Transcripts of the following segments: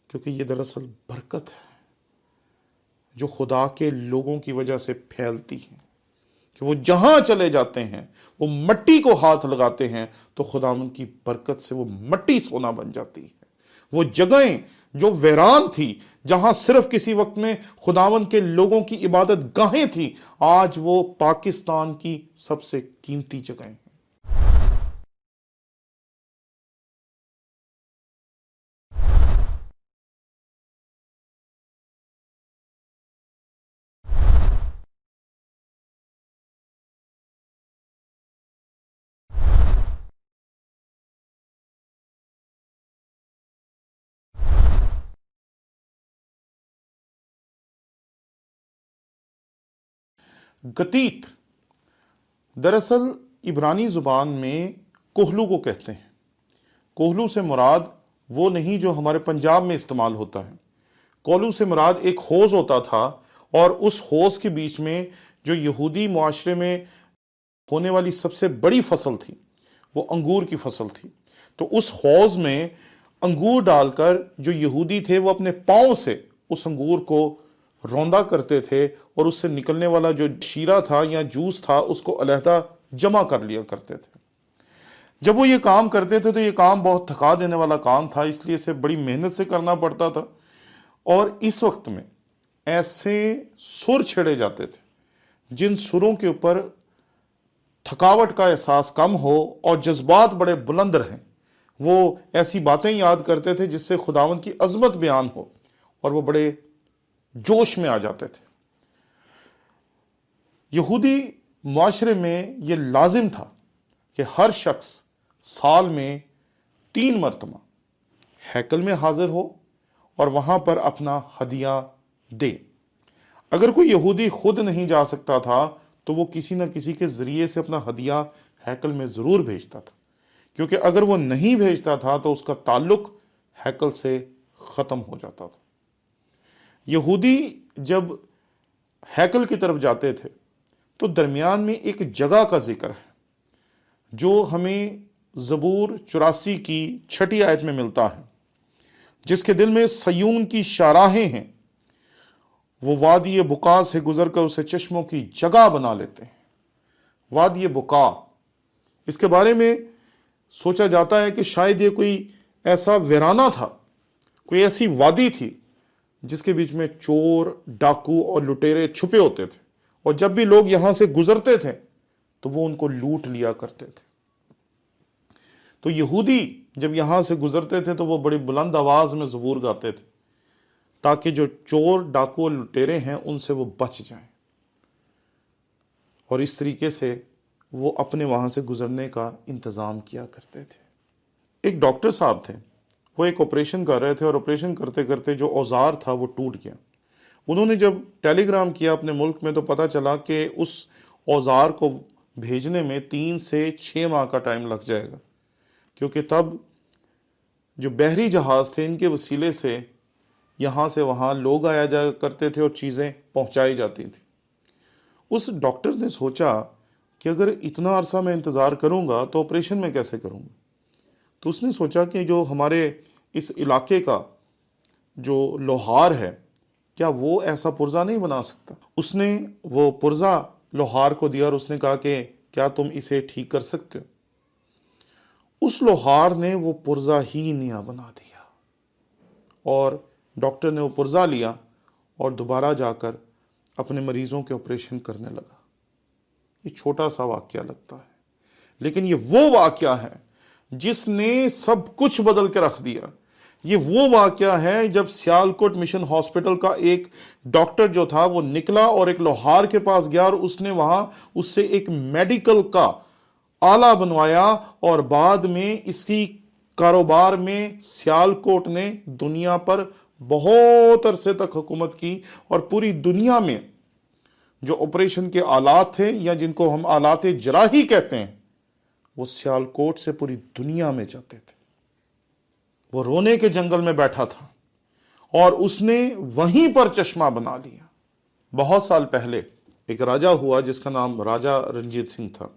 کیونکہ یہ دراصل برکت ہے جو خدا کے لوگوں کی وجہ سے پھیلتی ہے، کہ وہ جہاں چلے جاتے ہیں وہ مٹی کو ہاتھ لگاتے ہیں تو خداوند کی برکت سے وہ مٹی سونا بن جاتی ہے۔ وہ جگہیں جو ویران تھی، جہاں صرف کسی وقت میں خداوند کے لوگوں کی عبادت گاہیں تھیں، آج وہ پاکستان کی سب سے قیمتی جگہیں ہیں۔ گتیت دراصل عبرانی زبان میں کوہلو کو کہتے ہیں۔ کوہلو سے مراد وہ نہیں جو ہمارے پنجاب میں استعمال ہوتا ہے۔ کوہلو سے مراد ایک حوض ہوتا تھا، اور اس حوض کے بیچ میں جو یہودی معاشرے میں ہونے والی سب سے بڑی فصل تھی وہ انگور کی فصل تھی۔ تو اس حوض میں انگور ڈال کر جو یہودی تھے وہ اپنے پاؤں سے اس انگور کو روندا کرتے تھے، اور اس سے نکلنے والا جو شیرہ تھا یا جوس تھا اس کو علیحدہ جمع کر لیا کرتے تھے۔ جب وہ یہ کام کرتے تھے تو یہ کام بہت تھکا دینے والا کام تھا، اس لیے اسے بڑی محنت سے کرنا پڑتا تھا، اور اس وقت میں ایسے سر چھیڑے جاتے تھے جن سروں کے اوپر تھکاوٹ کا احساس کم ہو اور جذبات بڑے بلند رہیں۔ وہ ایسی باتیں یاد کرتے تھے جس سے خداوند کی عظمت بیان ہو، اور وہ بڑے جوش میں آ جاتے تھے۔ یہودی معاشرے میں یہ لازم تھا کہ ہر شخص سال میں 3 مرتبہ ہیکل میں حاضر ہو اور وہاں پر اپنا ہدیہ دے۔ اگر کوئی یہودی خود نہیں جا سکتا تھا تو وہ کسی نہ کسی کے ذریعے سے اپنا ہدیہ ہیکل میں ضرور بھیجتا تھا، کیونکہ اگر وہ نہیں بھیجتا تھا تو اس کا تعلق ہیکل سے ختم ہو جاتا تھا۔ یہودی جب ہیکل کی طرف جاتے تھے تو درمیان میں ایک جگہ کا ذکر ہے جو ہمیں زبور 84 کی 6 آیت میں ملتا ہے، جس کے دل میں سیون کی شاہراہیں ہیں، وہ وادی بقا سے گزر کر اسے چشموں کی جگہ بنا لیتے ہیں۔ وادی بقا، اس کے بارے میں سوچا جاتا ہے کہ شاید یہ کوئی ایسا ویرانہ تھا، کوئی ایسی وادی تھی جس کے بیچ میں چور، ڈاکو اور لٹیرے چھپے ہوتے تھے، اور جب بھی لوگ یہاں سے گزرتے تھے تو وہ ان کو لوٹ لیا کرتے تھے۔ تو یہودی جب یہاں سے گزرتے تھے تو وہ بڑی بلند آواز میں زبور گاتے تھے تاکہ جو چور، ڈاکو اور لٹیرے ہیں ان سے وہ بچ جائیں، اور اس طریقے سے وہ اپنے وہاں سے گزرنے کا انتظام کیا کرتے تھے۔ ایک ڈاکٹر صاحب تھے، وہ ایک آپریشن کر رہے تھے، اور آپریشن کرتے کرتے جو اوزار تھا وہ ٹوٹ گیا۔ انہوں نے جب ٹیلی گرام کیا اپنے ملک میں تو پتہ چلا کہ اس اوزار کو بھیجنے میں 3 سے 6 ماہ کا ٹائم لگ جائے گا، کیونکہ تب جو بحری جہاز تھے ان کے وسیلے سے یہاں سے وہاں لوگ آیا جایا کرتے تھے اور چیزیں پہنچائی جاتی تھیں۔ اس ڈاکٹر نے سوچا کہ اگر اتنا عرصہ میں انتظار کروں گا تو آپریشن میں کیسے کروں گا؟ تو اس نے سوچا کہ جو ہمارے اس علاقے کا جو لوہار ہے کیا وہ ایسا پرزہ نہیں بنا سکتا؟ اس نے وہ پرزہ لوہار کو دیا اور اس نے کہا کہ کیا تم اسے ٹھیک کر سکتے ہو؟ اس لوہار نے وہ پرزہ ہی نیا بنا دیا، اور ڈاکٹر نے وہ پرزہ لیا اور دوبارہ جا کر اپنے مریضوں کے آپریشن کرنے لگا۔ یہ چھوٹا سا واقعہ لگتا ہے، لیکن یہ وہ واقعہ ہے جس نے سب کچھ بدل کے رکھ دیا۔ یہ وہ واقعہ ہے جب سیالکوٹ مشن ہاسپٹل کا ایک ڈاکٹر جو تھا وہ نکلا اور ایک لوہار کے پاس گیا، اور اس نے وہاں اس سے ایک میڈیکل کا آلہ بنوایا، اور بعد میں اس کی کاروبار میں سیالکوٹ نے دنیا پر بہت عرصے تک حکومت کی، اور پوری دنیا میں جو آپریشن کے آلات تھے یا جن کو ہم آلات جراحی کہتے ہیں وہ سیالکوٹ سے پوری دنیا میں جاتے تھے۔ وہ رونے کے جنگل میں بیٹھا تھا اور اس نے وہیں پر چشمہ بنا لیا۔ بہت سال پہلے ایک راجہ ہوا جس کا نام راجہ رنجیت سنگھ تھا۔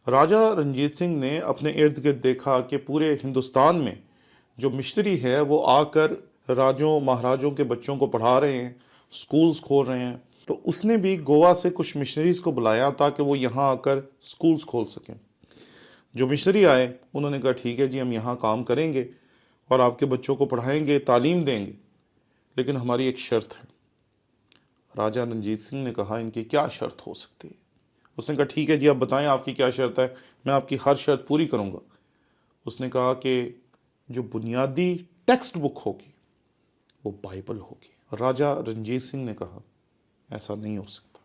راجہ رنجیت سنگھ نے اپنے ارد گرد دیکھا کہ پورے ہندوستان میں جو مشتری ہے وہ آ کر راجوں مہاراجوں کے بچوں کو پڑھا رہے ہیں، سکولز کھول رہے ہیں، تو اس نے بھی گوا سے کچھ مشنریز کو بلایا تاکہ وہ یہاں آ کر سکولز کھول سکیں۔ جو مشنری آئے انہوں نے کہا ٹھیک ہے جی، ہم یہاں کام کریں گے اور آپ کے بچوں کو پڑھائیں گے، تعلیم دیں گے، لیکن ہماری ایک شرط ہے۔ راجہ رنجیت سنگھ نے کہا ان کی کیا شرط ہو سکتی ہے؟ اس نے کہا ٹھیک ہے جی، آپ بتائیں آپ کی کیا شرط ہے، میں آپ کی ہر شرط پوری کروں گا۔ اس نے کہا کہ جو بنیادی ٹیکسٹ بک ہوگی وہ بائبل ہوگی۔ راجہ رنجیت سنگھ نے کہا ایسا نہیں ہو سکتا،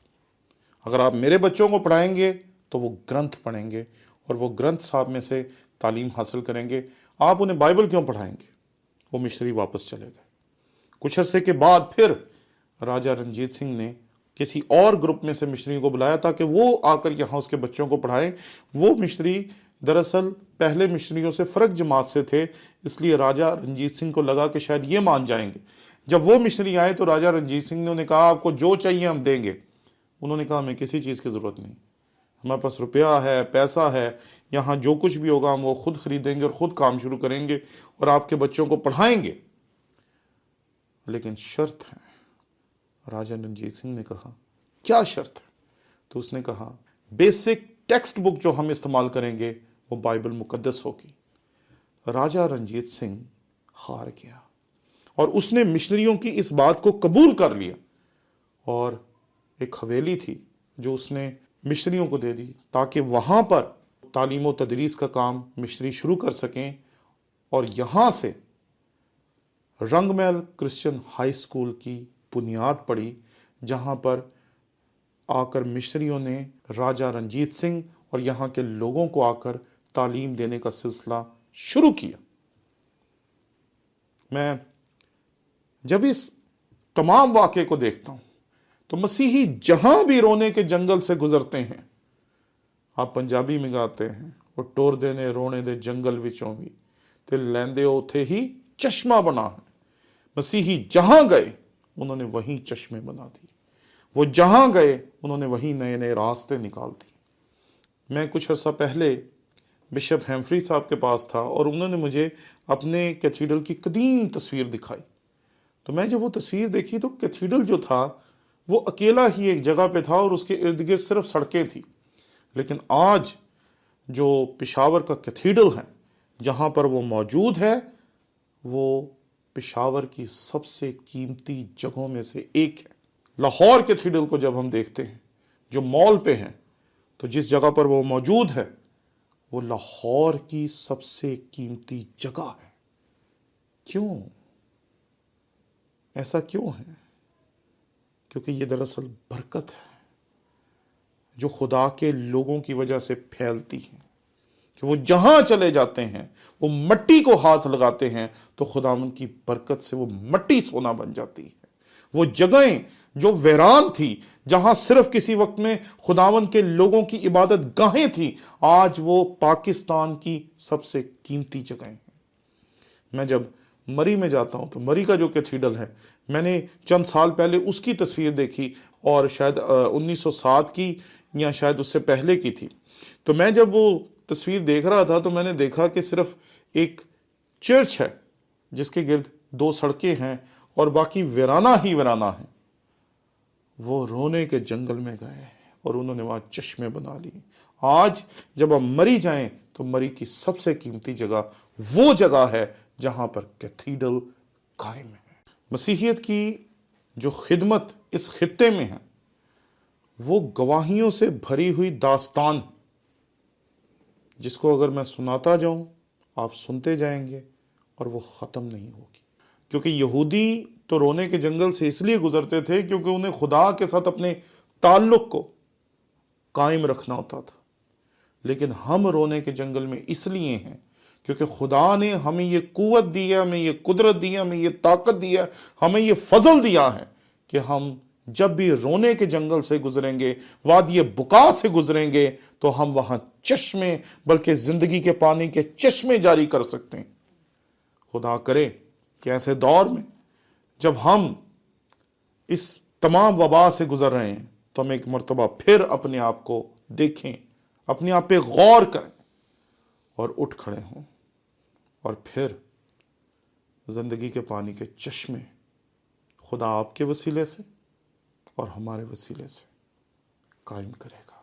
اگر آپ میرے بچوں کو پڑھائیں گے تو وہ گرنتھ پڑھیں گے اور وہ گرنتھ صاحب میں سے تعلیم حاصل کریں گے، آپ انہیں بائبل کیوں پڑھائیں گے؟ وہ مشنری واپس چلے گئے۔ کچھ عرصے کے بعد پھر راجہ رنجیت سنگھ نے کسی اور گروپ میں سے مشنری کو بلایا تاکہ وہ آ کر یہاں اس کے بچوں کو پڑھائیں۔ وہ مشنری دراصل پہلے مشنریوں سے فرق جماعت سے تھے، اس لیے راجہ رنجیت سنگھ کو لگا کہ شاید یہ مان جائیں گے۔ جب وہ مشنری آئے تو راجہ رنجیت سنگھ نے انہیں کہا آپ کو جو چاہیے ہم دیں گے۔ انہوں نے کہا ہمیں کسی چیز کی ضرورت نہیں، ہمارے پاس روپیہ ہے، پیسہ ہے، یہاں جو کچھ بھی ہوگا ہم وہ خود خریدیں گے اور خود کام شروع کریں گے اور آپ کے بچوں کو پڑھائیں گے، لیکن شرط ہے۔ راجہ رنجیت سنگھ نے کہا کیا شرط ہے؟ تو اس نے کہا بیسک ٹیکسٹ بک جو ہم استعمال کریں گے وہ بائبل مقدس ہوگی۔ راجہ رنجیت سنگھ ہار گیا اور اس نے مشنریوں کی اس بات کو قبول کر لیا، اور ایک حویلی تھی جو اس نے مشنریوں کو دے دی تاکہ وہاں پر تعلیم و تدریس کا کام مشنری شروع کر سکیں، اور یہاں سے رنگ محل کرسچن ہائی اسکول کی بنیاد پڑی، جہاں پر آ کر مشنریوں نے راجہ رنجیت سنگھ اور یہاں کے لوگوں کو آ کر تعلیم دینے کا سلسلہ شروع کیا۔ میں جب اس تمام واقعے کو دیکھتا ہوں تو مسیحی جہاں بھی رونے کے جنگل سے گزرتے ہیں، آپ پنجابی میں گاتے ہیں وہ ٹور دینے رونے دے جنگل وچوں بھی تے لیندے اوتھے ہی چشمہ بنا ہے۔ مسیحی جہاں گئے انہوں نے وہیں چشمے بنا دی، وہ جہاں گئے انہوں نے وہیں نئے نئے راستے نکال دی۔ میں کچھ عرصہ پہلے بشپ ہیمفری صاحب کے پاس تھا اور انہوں نے مجھے اپنے کیتھیڈرل کی قدیم تصویر دکھائی، تو میں جب وہ تصویر دیکھی تو کیتھیڈرل جو تھا وہ اکیلا ہی ایک جگہ پہ تھا اور اس کے ارد گرد صرف سڑکیں تھیں، لیکن آج جو پشاور کا کیتھیڈرل ہے جہاں پر وہ موجود ہے وہ پشاور کی سب سے قیمتی جگہوں میں سے ایک ہے۔ لاہور کیتھیڈرل کو جب ہم دیکھتے ہیں جو مال پہ ہیں، تو جس جگہ پر وہ موجود ہے وہ لاہور کی سب سے قیمتی جگہ ہے۔ کیوں؟ ایسا کیوں ہے؟ کیونکہ یہ دراصل برکت ہے جو خدا کے لوگوں کی وجہ سے پھیلتی ہے، کہ وہ جہاں چلے جاتے ہیں وہ مٹی کو ہاتھ لگاتے ہیں تو خداوند کی برکت سے وہ مٹی سونا بن جاتی ہے۔ وہ جگہیں جو ویران تھی، جہاں صرف کسی وقت میں خداوند کے لوگوں کی عبادت گاہیں تھیں، آج وہ پاکستان کی سب سے قیمتی جگہیں ہیں۔ میں جب مری میں جاتا ہوں تو مری کا جو کیتھیڈرل ہے، میں نے چند سال پہلے اس کی تصویر دیکھی، اور شاید 1907 کی یا شاید اس سے پہلے کی تھی۔ تو میں جب وہ تصویر دیکھ رہا تھا تو میں نے دیکھا کہ صرف ایک چرچ ہے جس کے گرد 2 سڑکیں ہیں اور باقی ویرانہ ہی ویرانہ ہیں۔ وہ رونے کے جنگل میں گئے اور انہوں نے وہاں چشمے بنا لیے۔ آج جب ہم مری جائیں تو مری کی سب سے قیمتی جگہ وہ جگہ ہے جہاں پر کیتھیڈرل قائم ہے۔ مسیحیت کی جو خدمت اس خطے میں ہے وہ گواہیوں سے بھری ہوئی داستان ہے، جس کو اگر میں سناتا جاؤں آپ سنتے جائیں گے اور وہ ختم نہیں ہوگی۔ کیونکہ یہودی تو رونے کے جنگل سے اس لیے گزرتے تھے کیونکہ انہیں خدا کے ساتھ اپنے تعلق کو قائم رکھنا ہوتا تھا، لیکن ہم رونے کے جنگل میں اس لیے ہیں کیونکہ خدا نے ہمیں یہ قوت دی ہے، ہمیں یہ قدرت دی ہے، ہمیں یہ طاقت دی ہے، ہمیں یہ فضل دیا ہے کہ ہم جب بھی رونے کے جنگل سے گزریں گے، وادی بکا سے گزریں گے، تو ہم وہاں چشمے، بلکہ زندگی کے پانی کے چشمے جاری کر سکتے ہیں۔ خدا کرے کہ ایسے دور میں جب ہم اس تمام وبا سے گزر رہے ہیں تو ہم ایک مرتبہ پھر اپنے آپ کو دیکھیں، اپنے آپ پہ غور کریں اور اٹھ کھڑے ہوں، اور پھر زندگی کے پانی کے چشمے خدا آپ کے وسیلے سے اور ہمارے وسیلے سے قائم کرے گا۔